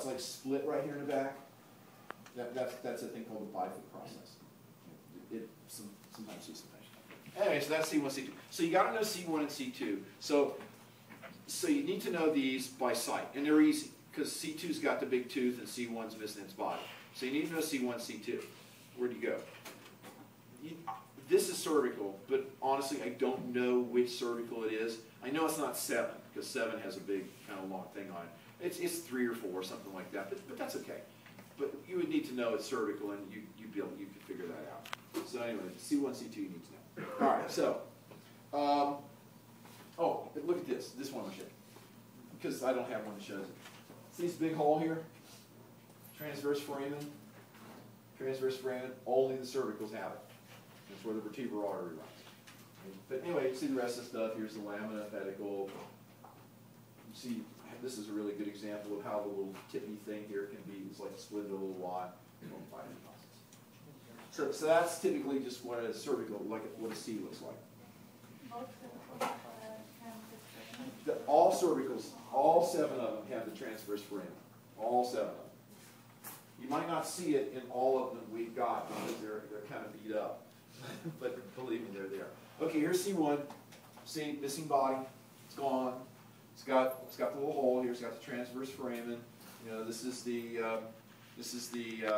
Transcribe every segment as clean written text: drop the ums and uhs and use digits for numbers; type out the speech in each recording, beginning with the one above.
it's like split right here in the back? That's a thing called the bifoot process. Sometimes sometimes. Anyway, so that's C1, C2. So you got to know C1 and C2. So you need to know these by sight, and they're easy because C2's got the big tooth and C1's missing its body. So you need to know C1, C2. Where'd you go? This is cervical, but honestly, I don't know which cervical it is. I know it's not 7 because 7 has a big kind of long thing on it. It's 3 or 4 or something like that, but that's okay. But you would need to know it's cervical, and you could figure that out. So anyway, C1, C2 you need to know. All right, so, oh, look at this. This one I'll show you. Because I don't have one that shows it. See this big hole here? Transverse foramen. Transverse foramen, only the cervicals have it. That's where the vertebral artery runs. But anyway, you see the rest of the stuff. Here's the lamina, pedicle. You see, this is a really good example of how the little tippy thing here can be. It's like split into a little Y. So that's typically just what a cervical, like what a C looks like. All cervicals, all 7 of them have the transverse foramen. All 7 of them. You might not see it in all of them we've got because they're kind of beat up. But believe me, they're there. Okay, here's C1. See, missing body. It's gone. It's got the little hole here. It's got the transverse foramen. You know, this is the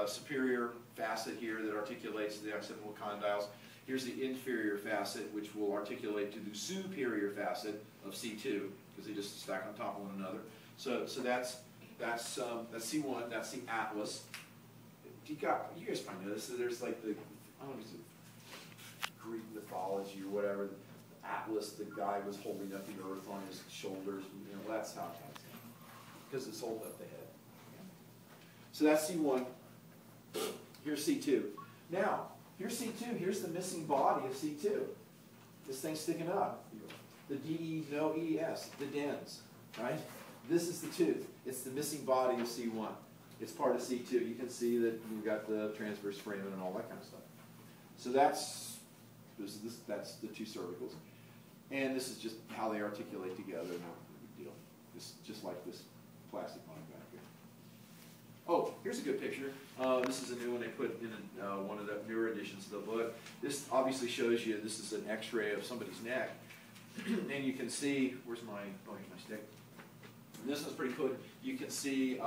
superior facet here that articulates to the occipital condyles. Here's the inferior facet, which will articulate to the superior facet of C2, because they just stack on top of one another. So that's C1. That's the atlas. You guys probably know this. So there's like the, I don't know, is it Greek mythology or whatever. The atlas, the guy was holding up the earth on his shoulders. You know, that's how it has because it's holding up the head. So that's C1. Here's C2. Now, here's C2. Here's the missing body of C2. This thing's sticking up. The DE, no ES, the dens, right? This is the tooth. It's the missing body of C1. It's part of C2. You can see that you've got the transverse foramen and all that kind of stuff. So that's the 2 cervicals. And this is just how they articulate together. No big deal. It's just like this plastic line back here. Oh, here's a good picture. This is a new one they put in one of the newer editions of the book. This obviously shows you, this is an x-ray of somebody's neck. And you can see, here's my stick. And this is pretty cool. You can see,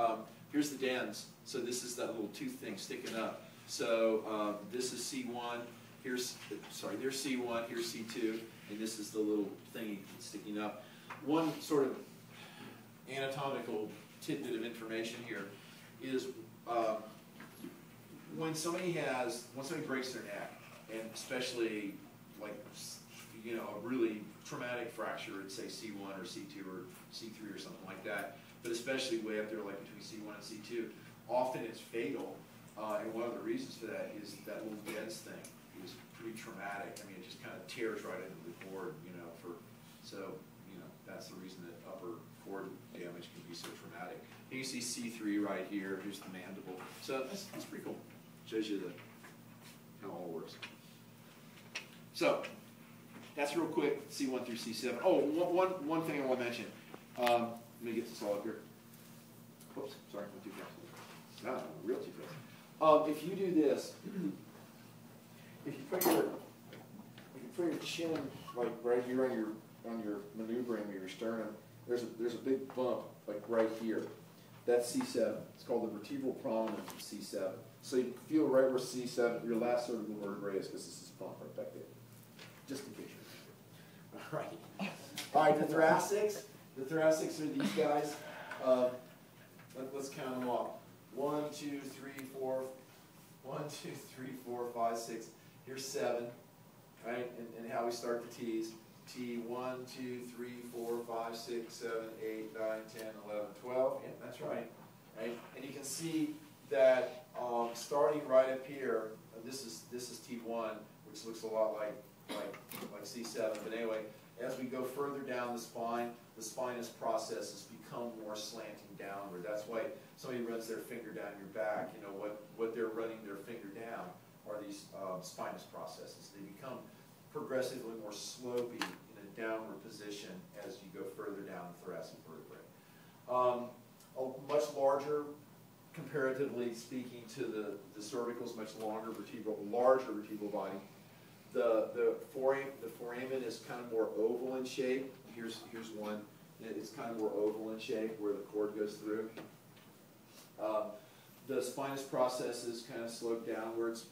here's the dens. So this is that little tooth thing sticking up. So this is C1. There's C1, here's C2, and this is the little thingy sticking up. One sort of anatomical tidbit of information here is when somebody breaks their neck, and especially like, you know, a really traumatic fracture at say C1 or C2 or C3 or something like that, but especially way up there like between C1 and C2, often it's fatal, and one of the reasons for that is that little dens thing is pretty traumatic. I mean, it just kind of tears right into the cord, you know, that's the reason that upper cord damage can be so traumatic. And you see C3 right here. Here's the mandible. So that's pretty cool. Shows you how it all works. So that's real quick. C1 through C7. Oh, one thing I want to mention. Let me get this all up here. Whoops, sorry, went too fast. No, real too fast. If you do this, if you put your chin like right here on your maneuvering of your sternum, there's a big bump like right here. That's C7. It's called the vertebral prominence of C7. So you feel right where C7, your last cervical vertebrae is, because this is bump right back there. Just in case you're all right. All right, the thoracics. The thoracics are these guys. Let's count them off. 1, 2, 3, 4. 1, 2, 3, 4, 5, 6. Here's 7. Right? And how we start the T's. T, 1, 2, 3, 4, 5, 6, 7, 8, 9, 10, 11, 12. Yeah, that's right. Right? And you can see that starting right up here, this is T1, which looks a lot like C7. But anyway, as we go further down the spinous processes become more slanting downward. That's why somebody runs their finger down your back. You know what they're running their finger down are these spinous processes. They become progressively more slopey in a downward position as you go further down the thoracic vertebrae. A much larger comparatively speaking to the cervical is much longer, larger vertebral body. The foramen is kind of more oval in shape. Here's one. It's kind of more oval in shape where the cord goes through. The spinous process is kind of sloped downwards.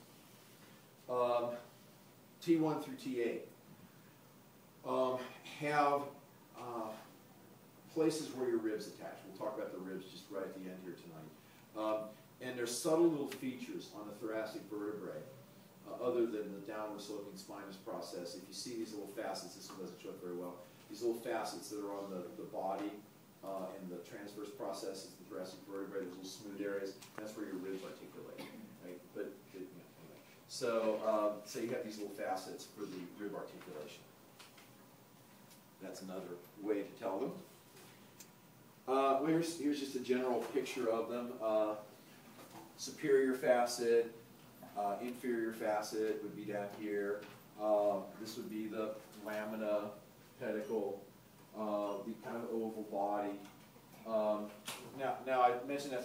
T1 through T8 have places where your ribs attach. We'll talk about the ribs just right at the end here tonight. And there's subtle little features on the thoracic vertebrae other than the downward sloping spinous process. If you see these little facets, this one doesn't show up very well, these little facets that are on the body and the transverse processes, the thoracic vertebrae, those little smooth areas, that's where your ribs articulate. Right? But anyway. So you have these little facets for the rib articulation. That's another way to tell them. Well, here's just a general picture of them. Superior facet, inferior facet would be down here. This would be the lamina, pedicle, the kind of oval body. Now I mentioned, I think,